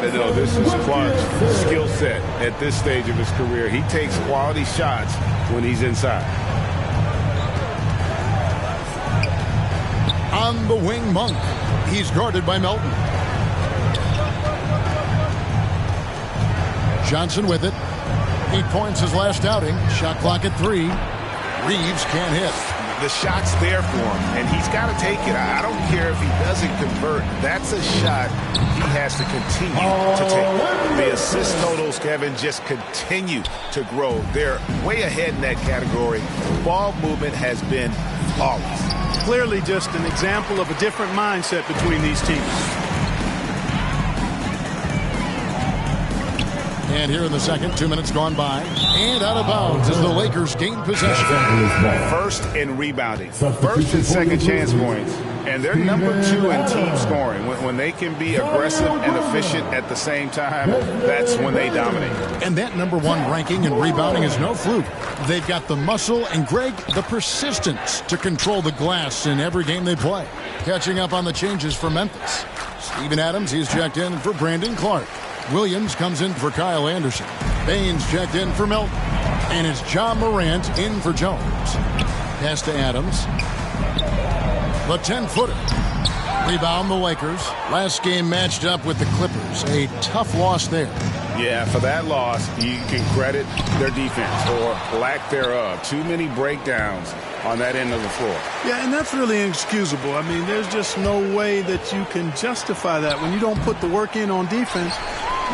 got to know this is Clark's skill set at this stage of his career. He takes quality shots when he's inside. On the wing, Monk. He's guarded by Melton. Johnson with it. 8 points his last outing. Shot clock at 3. Reeves can't hit. The shot's there for him, and he's got to take it. I don't care if he doesn't convert. That's a shot he has to continue to take. The assist totals, Kevin, just continue to grow. They're way ahead in that category. Ball movement has been flawless. Clearly just an example of a different mindset between these teams. And here in the second, 2 minutes gone by. And out of bounds as the Lakers gain possession. First in rebounding. First and second chance points. And they're number 2 in team scoring. When they can be aggressive and efficient at the same time, that's when they dominate. And that number 1 ranking in rebounding is no fluke. They've got the muscle and, Greg, the persistence to control the glass in every game they play. Catching up on the changes for Memphis. Steven Adams, he's checked in for Brandon Clark. Williams comes in for Kyle Anderson. Baines checked in for Melton. And it's John Morant in for Jones. Pass to Adams. The 10-footer. Rebound the Lakers. Last game matched up with the Clippers. A tough loss there. Yeah, for that loss, you can credit their defense or lack thereof. Too many breakdowns on that end of the floor. Yeah, and that's really inexcusable. I mean, there's just no way that you can justify that. When you don't put the work in on defense,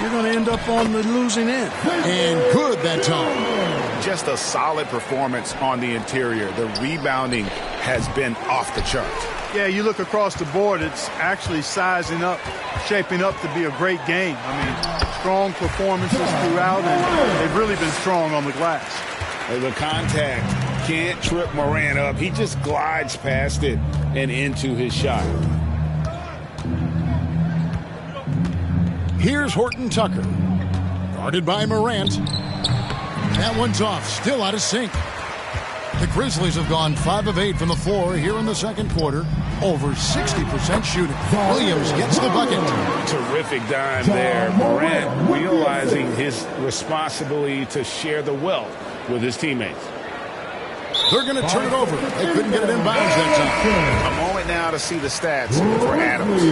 you're going to end up on the losing end. And good that time. Just a solid performance on the interior. The rebounding has been off the charts. Yeah, you look across the board, it's actually sizing up, shaping up to be a great game. I mean, strong performances throughout, and they've really been strong on the glass. The contact can't trip Morant up. He just glides past it and into his shot. Here's Horton Tucker. Guarded by Morant. That one's off. Still out of sync. The Grizzlies have gone 5 of 8 from the floor here in the second quarter. Over 60% shooting. Williams gets the bucket. Terrific dime there. Morant realizing his responsibility to share the wealth with his teammates. They're going to turn it over. They couldn't get it in bounds that time. A moment now to see the stats for Adams.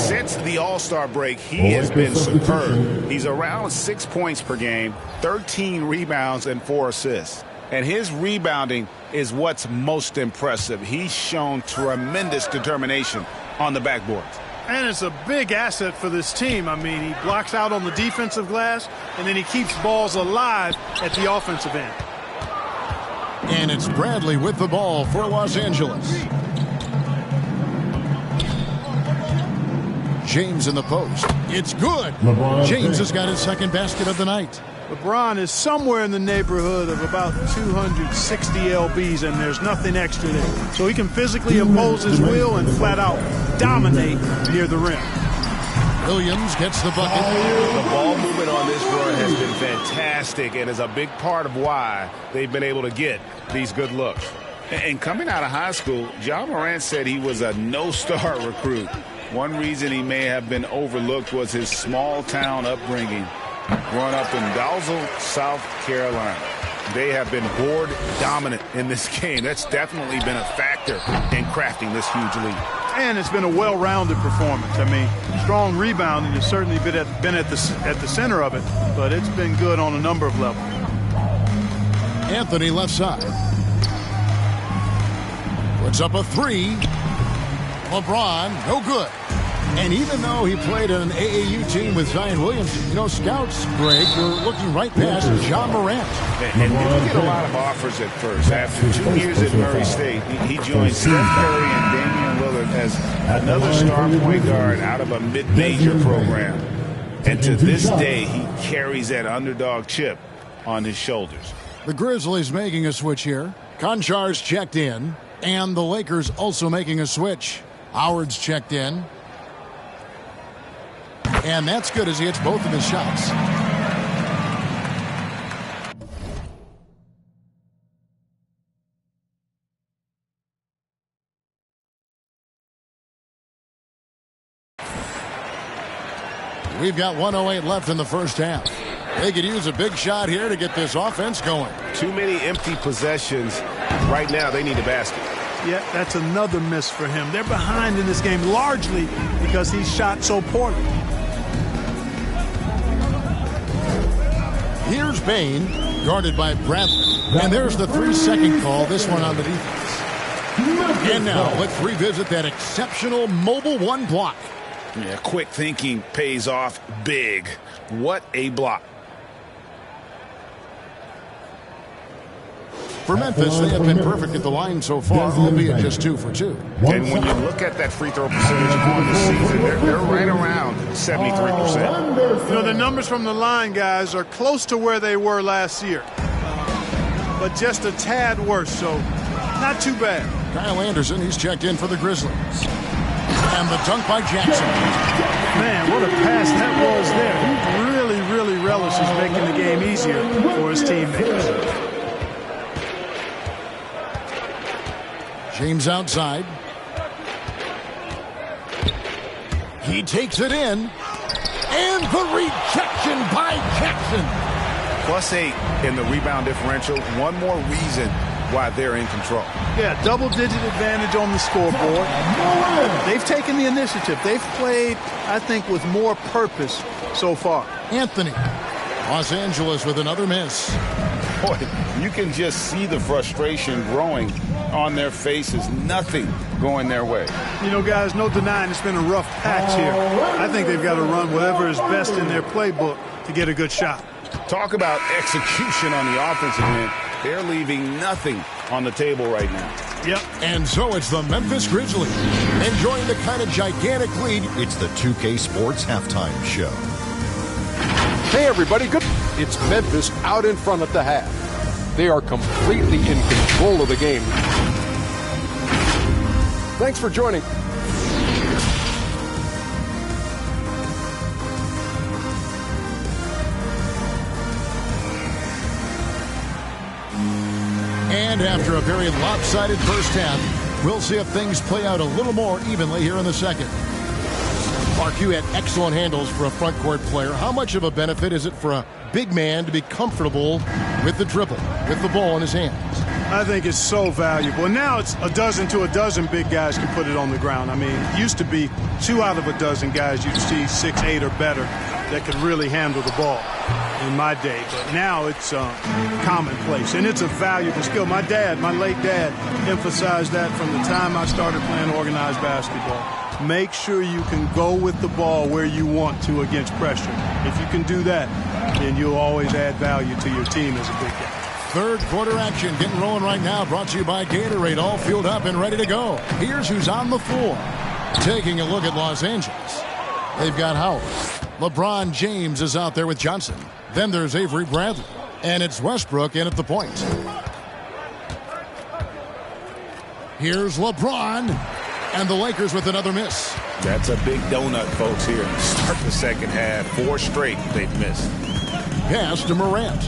Since the All-Star break, he has been superb. He's around 6 points per game, 13 rebounds, and 4 assists. And his rebounding is what's most impressive. He's shown tremendous determination on the backboards. And it's a big asset for this team. I mean, he blocks out on the defensive glass, and then he keeps balls alive at the offensive end. And it's Bradley with the ball for Los Angeles. James in the post. It's good. James has got his second basket of the night. LeBron is somewhere in the neighborhood of about 260 lbs, and there's nothing extra there. So he can physically impose his will and flat out dominate near the rim. Williams gets the bucket. The ball movement on this run has been fantastic and is a big part of why they've been able to get these good looks. And coming out of high school, John Morant said he was a no-star recruit. One reason he may have been overlooked was his small-town upbringing. Growing up in Dalzell, South Carolina. They have been board dominant in this game. That's definitely been a factor in crafting this huge lead. And it's been a well-rounded performance. I mean, strong rebounding has certainly been at the center of it, but it's been good on a number of levels. Anthony left side. Puts up a 3. LeBron, no good. And even though he played on an AAU team with Zion Williamson, you know, scouts, Greg, were looking right past John Morant. And didn't get a lot of offers at first. After 2 years at Murray State, he joined Steph Curry and Damian Lillard as another star point guard out of a mid-major program. And to this day, he carries that underdog chip on his shoulders. The Grizzlies making a switch here. Konchar's checked in. And the Lakers also making a switch. Howard's checked in. And that's good as he hits both of his shots. We've got 1:08 left in the first half. They could use a big shot here to get this offense going. Too many empty possessions. Right now, they need a basket. Yeah, that's another miss for him. They're behind in this game largely because he shot so poorly. Here's Bain, guarded by Bradley. And there's the 3-second call, this one on the defense. And now let's revisit that exceptional mobile one block. Yeah, quick thinking pays off big. What a block. For Memphis, they have been perfect at the line so far, albeit just 2 for 2. And when you look at that free throw percentage on the season, they're right around 73%. You know, the numbers from the line, guys, are close to where they were last year. But just a tad worse, so not too bad. Kyle Anderson, he's checked in for the Grizzlies. And the dunk by Jackson. Man, what a pass that was there. He really relishes making the game easier for his teammates. James outside. He takes it in. And the rejection by Jackson. +8 in the rebound differential. One more reason why they're in control. Yeah, double-digit advantage on the scoreboard. They've taken the initiative. They've played, I think, with more purpose so far. Anthony. Los Angeles with another miss. Boy, you can just see the frustration growing on their faces. Nothing going their way. You know, guys, no denying it's been a rough patch here. I think they've got to run whatever is best in their playbook to get a good shot. Talk about execution on the offensive end. They're leaving nothing on the table right now. Yep. And so it's the Memphis Grizzlies enjoying the kind of gigantic lead. It's the 2K Sports Halftime Show. Hey, everybody. Good. It's Memphis out in front at the half. They are completely in control of the game. Thanks for joining. And after a very lopsided first half, we'll see if things play out a little more evenly here in the second. Mark, you had excellent handles for a front court player. How much of a benefit is it for a big man to be comfortable with the dribble, with the ball in his hands? I think it's so valuable. And now it's a dozen to a dozen big guys can put it on the ground. I mean, it used to be 2 out of a dozen guys you'd see 6'8" or better that could really handle the ball in my day. But now it's commonplace, and it's a valuable skill. My late dad, emphasized that from the time I started playing organized basketball. Make sure you can go with the ball where you want to against pressure. If you can do that, then you'll always add value to your team as a big guy. Third quarter action getting rolling right now, brought to you by Gatorade, all fueled up and ready to go. Here's who's on the floor. Taking a look at Los Angeles. They've got Howard. LeBron James is out there with Johnson. Then there's Avery Bradley. And it's Westbrook in at the point. Here's LeBron. And the Lakers with another miss. That's a big donut, folks, here. Start the second half. 4 straight they've missed. Pass to Morant.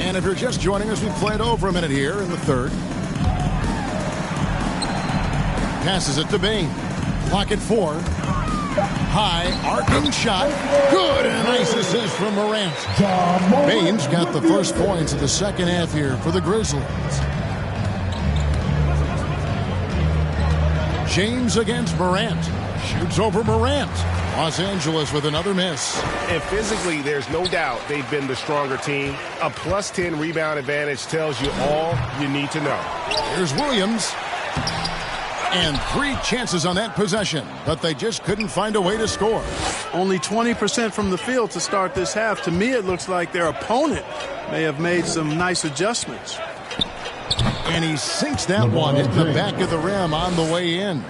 And if you're just joining us, we've played over a minute here in the third. Passes it to Bain. Clock at 4. High, arcing shot. Good, and nice assist from Morant. Bain's got the first points of the second half here for the Grizzlies. James against Morant. Shoots over Morant. Los Angeles with another miss. And physically, there's no doubt they've been the stronger team. A +10 rebound advantage tells you all you need to know. Here's Williams. And 3 chances on that possession, but they just couldn't find a way to score. Only 20% from the field to start this half. To me, it looks like their opponent may have made some nice adjustments. And he sinks that one at the back of the rim on the way in.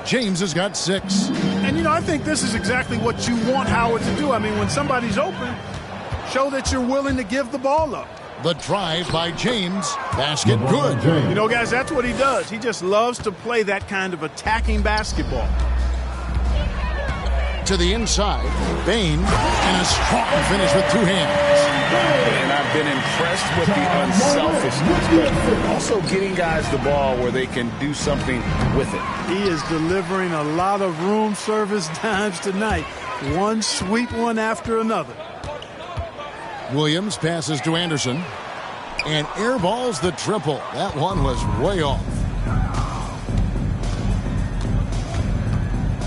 James has got 6. And, you know, I think this is exactly what you want Howard to do. I mean, when somebody's open, show that you're willing to give the ball up. The drive by James. Basket good. You know, guys, that's what he does. He just loves to play that kind of attacking basketball. to the inside. Bain, and a strong finish with two hands. And I've been impressed with the unselfishness, but also getting guys the ball where they can do something with it. He is delivering a lot of room service dimes tonight. One sweet one after another. Williams passes to Anderson and airballs the triple. That one was way off.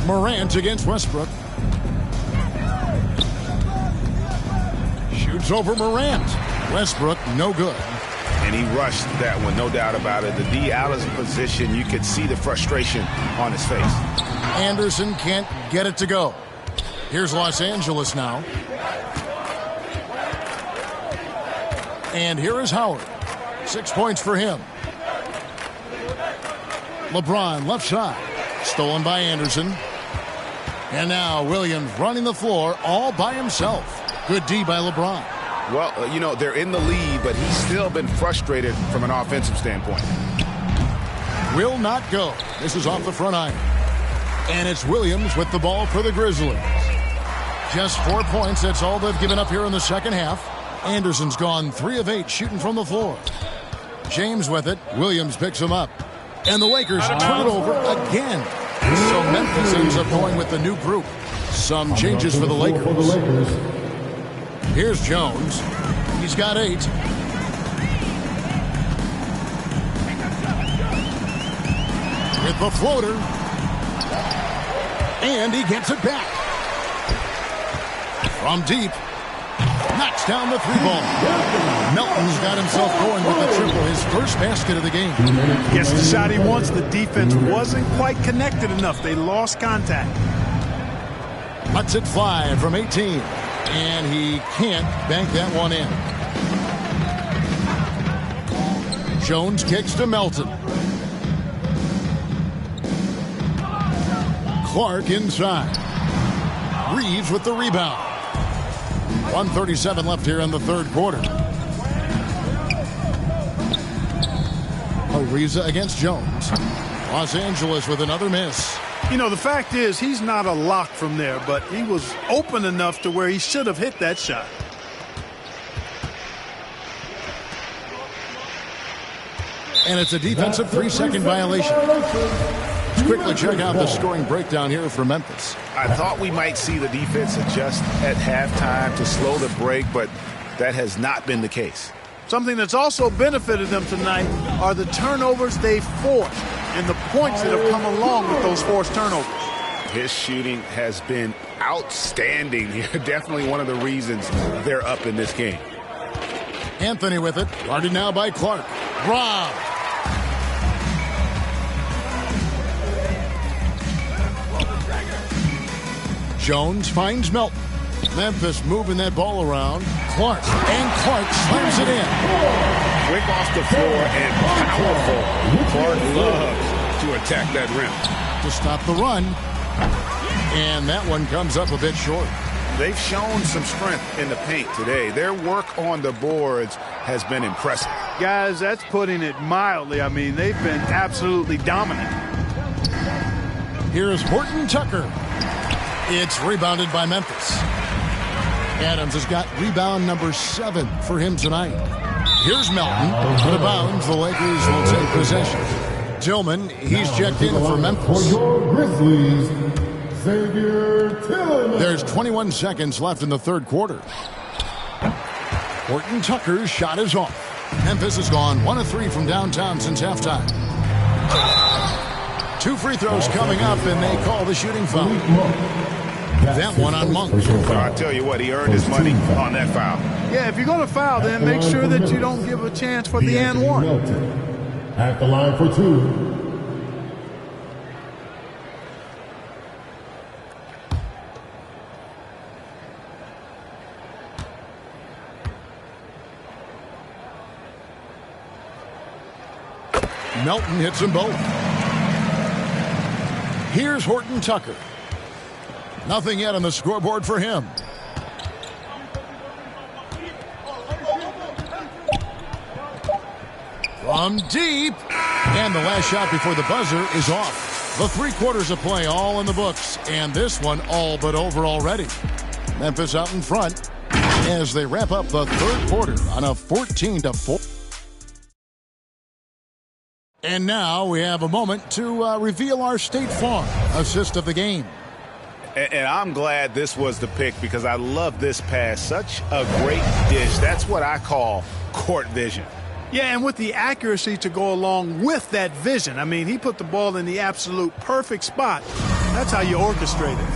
Morant against Westbrook. Shoots over Morant. Westbrook, no good. And he rushed that one, no doubt about it. The D out of position, you could see the frustration on his face. Anderson can't get it to go. Here's Los Angeles now. And here is Howard. 6 points for him. LeBron left side. Stolen by Anderson. And now Williams running the floor all by himself. Good D by LeBron. Well, you know, they're in the lead, but he's still been frustrated from an offensive standpoint. Will not go. This is off the front iron. And it's Williams with the ball for the Grizzlies. Just 4 points. That's all they've given up here in the second half. Anderson's gone 3 of 8 shooting from the floor. James with it. Williams picks him up. And the Lakers turn it over again. So Memphis ends up going with the new group. Some changes for the Lakers. Here's Jones. He's got 8. With the floater. And he gets it back. From deep. Knocks down the 3-ball. Melton's got himself going with the triple, his first basket of the game. Gets the shot he wants. The defense wasn't quite connected enough. They lost contact. Lets it fly from 18. And he can't bank that one in. Jones kicks to Melton. Clark inside. Reeves with the rebound. 1:37 left here in the third quarter. Ariza against Jones. Los Angeles with another miss. You know, the fact is he's not a lock from there, but he was open enough to where he should have hit that shot. And it's a defensive 3-second violation. Let's quickly check out the scoring breakdown here for Memphis. I thought we might see the defense adjust at halftime to slow the break, but that has not been the case. Something that's also benefited them tonight are the turnovers they've forced and the points that have come along with those forced turnovers. His shooting has been outstanding here. Definitely one of the reasons they're up in this game. Anthony with it. Guarded now by Clark. Rob. Jones finds Melton. Memphis moving that ball around. Clark. And Clark slams it in. Quick off the floor and powerful. Clark loves to attack that rim. To stop the run. And that one comes up a bit short. They've shown some strength in the paint today. Their work on the boards has been impressive. Guys, that's putting it mildly. I mean, they've been absolutely dominant. Here's Horton Tucker. It's rebounded by Memphis. Adams has got rebound number 7 for him tonight. Here's Melton. Out of bounds, the Lakers will take possession. Tillman, he's checked in for Memphis. Grizzlies, Xavier Tillman. There's 21 seconds left in the third quarter. Horton Tucker's shot is off. Memphis has gone 1 of 3 from downtown since halftime. 2 free throws coming up, and they call the shooting foul. That one on Monk. I tell you what, he earned his money on that foul. Yeah, if you're going to foul, then make sure that you don't give a chance for the and one. At the line for 2. Melton hits them both. Here's Horton Tucker. Nothing yet on the scoreboard for him. From deep. And the last shot before the buzzer is off. The 3 quarters of play all in the books, and this one all but over already. Memphis out in front as they wrap up the 3rd quarter on a 14-4. And now we have a moment to reveal our State Farm assist of the game. And I'm glad this was the pick because I love this pass. Such a great dish. That's what I call court vision. Yeah, and with the accuracy to go along with that vision. I mean, he put the ball in the absolute perfect spot. That's how you orchestrate it.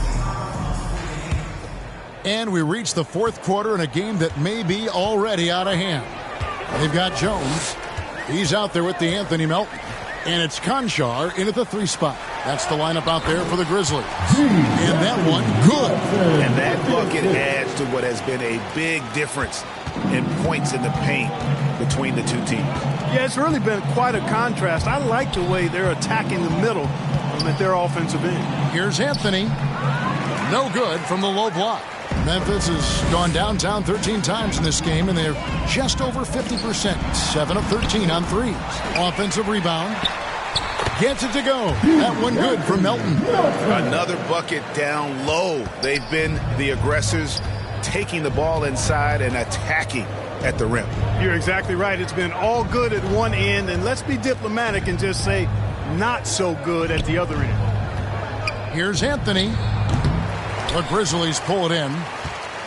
And we reach the 4th quarter in a game that may be already out of hand. They've got Jones. He's out there with the Anthony Melton. And it's Conchar in at the 3 spot. That's the lineup out there for the Grizzlies. And that one, good. And that bucket adds to what has been a big difference in points in the paint between the two teams. Yeah, it's really been quite a contrast. I like the way they're attacking the middle at their offensive end. Here's Anthony. No good from the low block. Memphis has gone downtown 13 times in this game, and they're just over 50%. 7 of 13 on threes. Offensive rebound. Gets it to go. That one good for Melton. Another bucket down low. They've been the aggressors, taking the ball inside and attacking at the rim. You're exactly right. It's been all good at one end, and let's be diplomatic and just say not so good at the other end. Here's Anthony. The Grizzlies pull it in.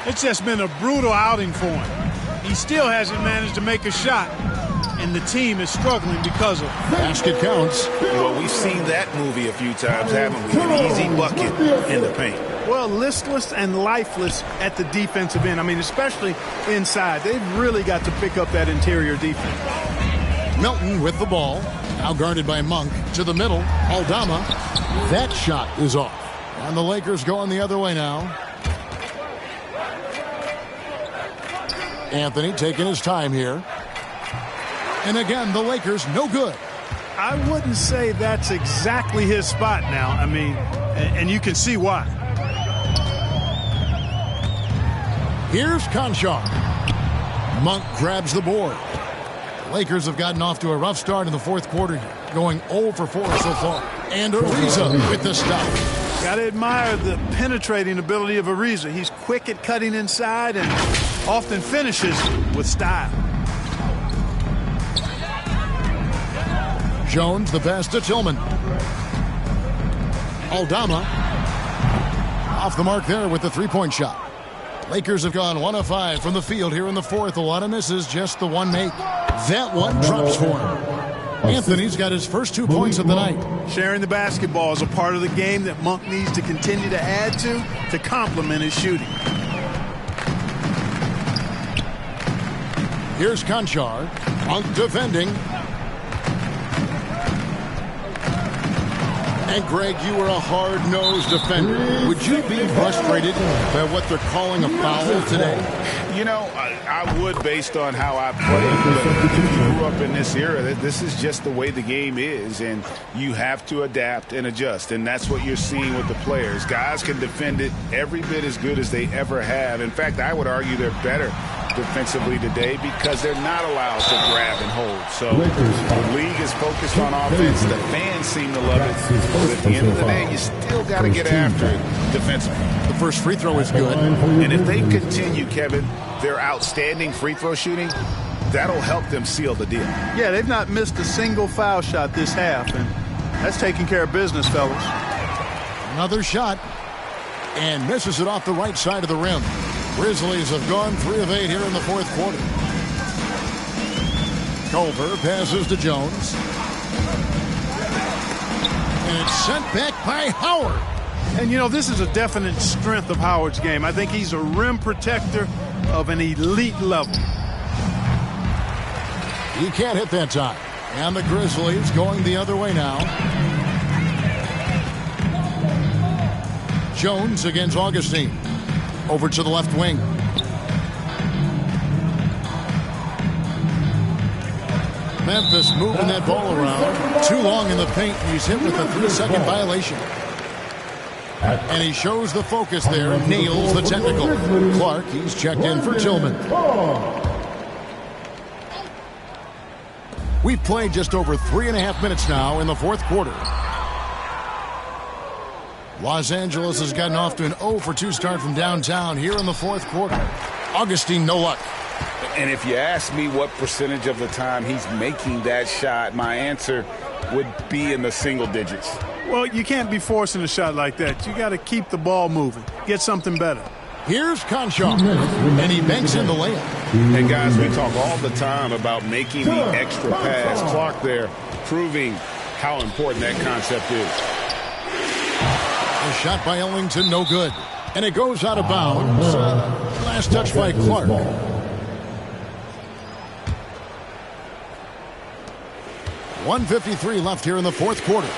It's just been a brutal outing for him. He still hasn't managed to make a shot, and the team is struggling because of it. Basket counts. Well, we've seen that movie a few times, haven't we? An easy bucket in the paint. Well, listless and lifeless at the defensive end. I mean, especially inside. They've really got to pick up that interior defense. Melton with the ball. Now guarded by Monk. To the middle. Aldama. That shot is off. And the Lakers going the other way now. Anthony taking his time here. And again, the Lakers no good. I wouldn't say that's exactly his spot now. I mean, and you can see why. Here's Conchar. Monk grabs the board. Lakers have gotten off to a rough start in the 4th quarter here, going 0 for 4 so far. And Ariza with the stop. Got to admire the penetrating ability of Ariza. He's quick at cutting inside and often finishes with style. Jones the pass to Tillman. Aldama off the mark there with the 3-point shot. Lakers have gone 1 of 5 from the field here in the 4th. A lot of misses, just the one make. That one drops for him. Anthony's got his first 2 points of the night. Sharing the basketball is a part of the game that Monk needs to continue to add to complement his shooting. Here's Conchar. Monk defending. And Greg, you were a hard-nosed defender. Would you be frustrated by what they're calling a foul today? You know, I would based on how I played, but if you grew up in this era, this is just the way the game is, and you have to adapt and adjust, and that's what you're seeing with the players. Guys can defend it every bit as good as they ever have. In fact, I would argue they're better defensively today because they're not allowed to grab and hold. So the league is focused on offense. The fans seem to love it. But at the end of the day, you still got to get after it defensively. The first free throw is good. And if they continue, Kevin, their outstanding free throw shooting, that'll help them seal the deal. Yeah, they've not missed a single foul shot this half, and that's taking care of business, fellas. Another shot, and misses it off the right side of the rim. Grizzlies have gone 3 of 8 here in the 4th quarter. Culver passes to Jones. And it's sent back by Howard. And, you know, this is a definite strength of Howard's game. I think he's a rim protector of an elite level. He can't hit that time. And the Grizzlies going the other way now. Jones against Augustine. Over to the left wing. Memphis moving that ball around. Too long in the paint. He's hit with a 3-second violation. And he shows the focus there. Nails the technical. Clark, he's checked in for Tillman. We've played just over 3.5 minutes now in the 4th quarter. Los Angeles has gotten off to an 0-for-2 start from downtown here in the fourth quarter. Augustine, no luck. And if you ask me what percentage of the time he's making that shot, my answer would be in the single digits. Well, you can't be forcing a shot like that. You got to keep the ball moving. Get something better. Here's Conchar, and he banks in the layup. And guys, we talk all the time about making the extra pass. Clark there proving how important that concept is. A shot by Ellington, no good. And it goes out of bounds. Last touch by Clark. .153 left here in the fourth quarter.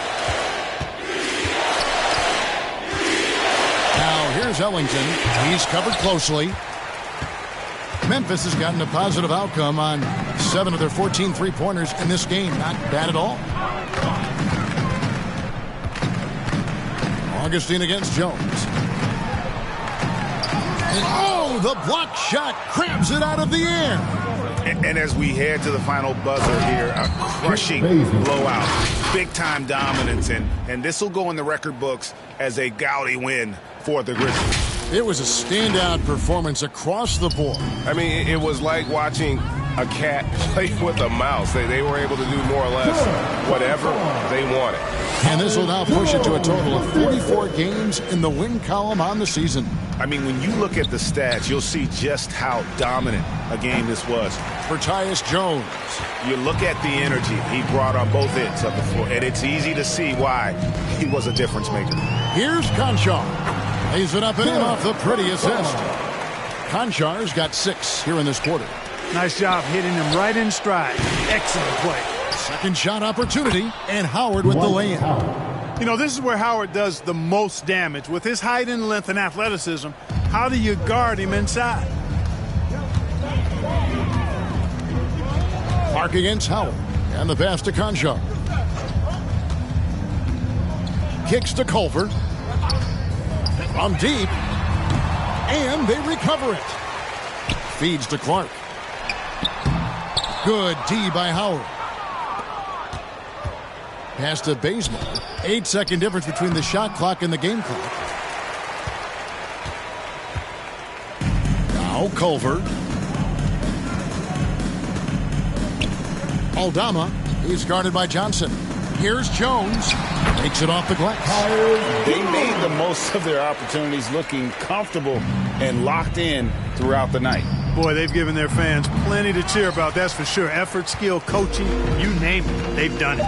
Now here's Ellington. He's covered closely. Memphis has gotten a positive outcome on 7 of their 14 three-pointers in this game. Not bad at all. Augustine against Jones. And oh, the block shot grabs it out of the air. And as we head to the final buzzer here, a crushing blowout, big-time dominance, and this will go in the record books as a gaudy win for the Grizzlies. It was a standout performance across the board. I mean, it was like watching a cat play with a mouse. They were able to do more or less whatever they wanted. And this will now push it to a total of 44 games in the win column on the season. I mean, when you look at the stats, you'll see just how dominant a game this was. For Tyus Jones. You look at the energy he brought on both ends of the floor, and it's easy to see why he was a difference maker. Here's Conchar. Lays it up and in off the pretty assist. Conchar's got 6 here in this quarter. Nice job hitting him right in stride. Excellent play. Second shot opportunity, and Howard with the layup. You know, this is where Howard does the most damage. With his height and length and athleticism, how do you guard him inside? Clark against Howard, and the pass to Conchar. Kicks to Culver. From deep, and they recover it. Feeds to Clark. Good D by Howard. Pass to Bazemore. 8-second difference between the shot clock and the game clock. Now Culver. Aldama. He's guarded by Johnson. Here's Jones. Takes it off the glass. They made the most of their opportunities, looking comfortable and locked in throughout the night. Boy, they've given their fans plenty to cheer about, that's for sure. Effort, skill, coaching, you name it, they've done it.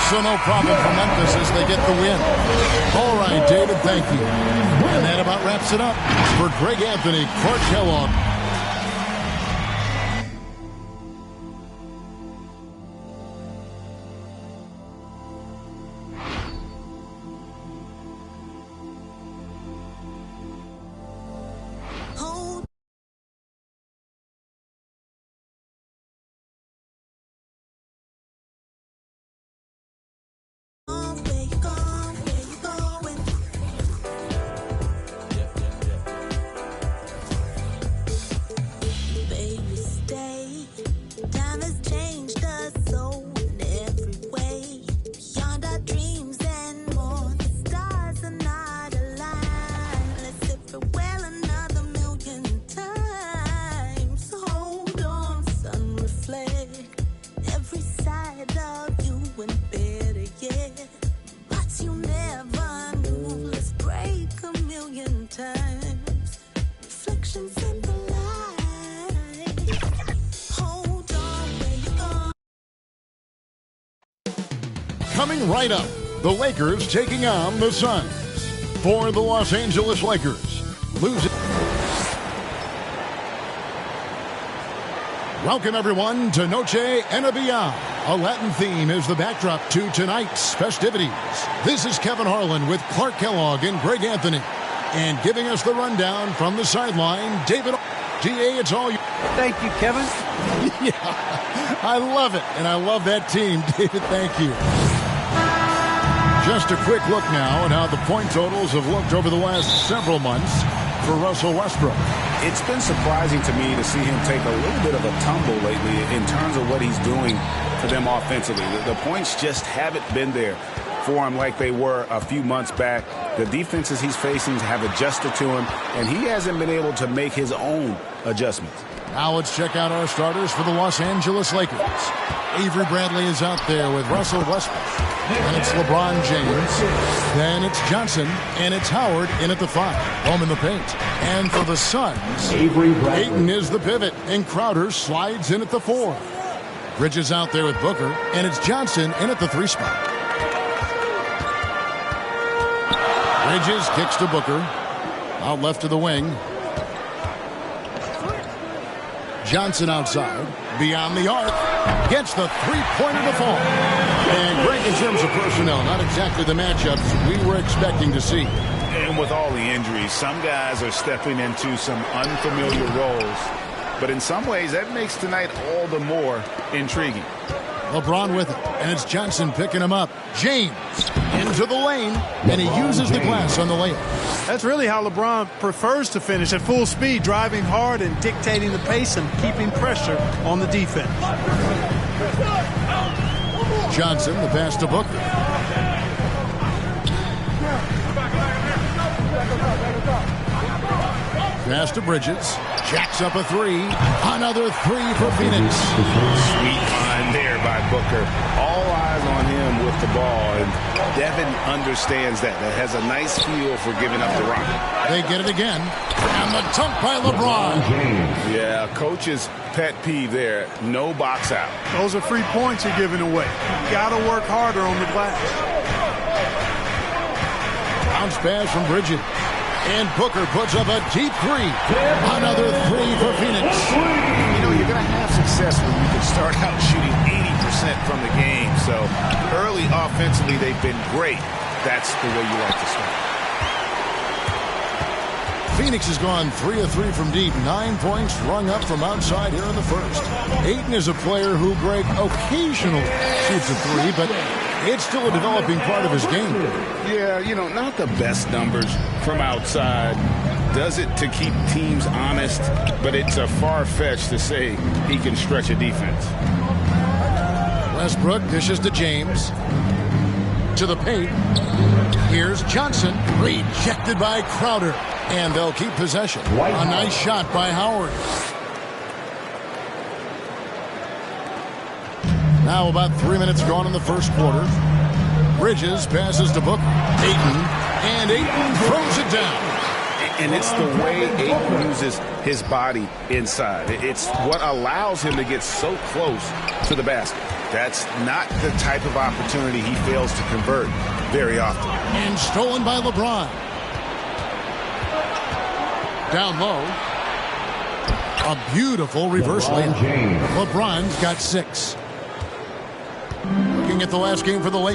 So no problem for Memphis as they get the win. All right, David, thank you. And that about wraps it up. For Greg Anthony, Clark Kellogg. Coming right up, the Lakers taking on the Suns. For the Los Angeles Lakers, losing. Welcome, everyone, to Noche Enabia. A Latin theme is the backdrop to tonight's festivities. This is Kevin Harlan with Clark Kellogg and Greg Anthony. And giving us the rundown from the sideline, David. GA, it's all you. Thank you, Kevin. Yeah, I love it, and I love that team. David, thank you. Just a quick look now at how the point totals have looked over the last several months for Russell Westbrook. It's been surprising to me to see him take a little bit of a tumble lately in terms of what he's doing for them offensively. The points just haven't been there for him like they were a few months back. The defenses he's facing have adjusted to him, and he hasn't been able to make his own adjustments. Now let's check out our starters for the Los Angeles Lakers. Avery Bradley is out there with Russell Westbrook. And it's LeBron James. Then it's Johnson. And it's Howard in at the 5. Home in the paint. And for the Suns, Ayton is the pivot. And Crowder slides in at the 4. Bridges out there with Booker. And it's Johnson in at the 3 spot. Bridges kicks to Booker. Out left to the wing. Johnson outside, beyond the arc, gets the three-pointer to fall. And Greg, in terms of personnel, not exactly the matchups we were expecting to see. And with all the injuries, some guys are stepping into some unfamiliar roles. But in some ways, that makes tonight all the more intriguing. LeBron with it, and it's Johnson picking him up. James into the lane, and he uses the glass on the layup. That's really how LeBron prefers to finish, at full speed, driving hard and dictating the pace and keeping pressure on the defense. Johnson, the pass to Booker. Pass to Bridges. Jacks up a 3. Another 3 for Phoenix. Sweet find there by Booker. All eyes on him with the ball, and Devin understands that. That has a nice feel for giving up the rock. They get it again. And the dunk by LeBron. Yeah, coach's pet peeve there. No box out. Those are free points you're giving away. You got to work harder on the glass. Bounce pass from Bridges. And Booker puts up a deep 3. Another 3 for Phoenix. You know, you're going to have success when you can start out shooting 80% from the game. So early offensively, they've been great. That's the way you like to start. Phoenix has gone 3 of 3 from deep. 9 points rung up from outside here in the first. Ayton is a player who, Greg, occasionally shoots a 3, but it's still a developing part of his game. Yeah, you know, not the best numbers from outside. Does it to keep teams honest, but it's a far-fetched to say he can stretch a defense. Westbrook dishes to James. To the paint. Here's Johnson. Rejected by Crowder. And they'll keep possession. A nice shot by Howard. Now about 3 minutes gone in the first quarter. Bridges passes to Booker. Ayton. And Ayton throws it down. And it's the way Ayton uses his body inside. It's what allows him to get so close to the basket. That's not the type of opportunity he fails to convert very often. And stolen by LeBron. Down low. A beautiful reverse layup. LeBron's got 6. Looking at the last game for the Lakers.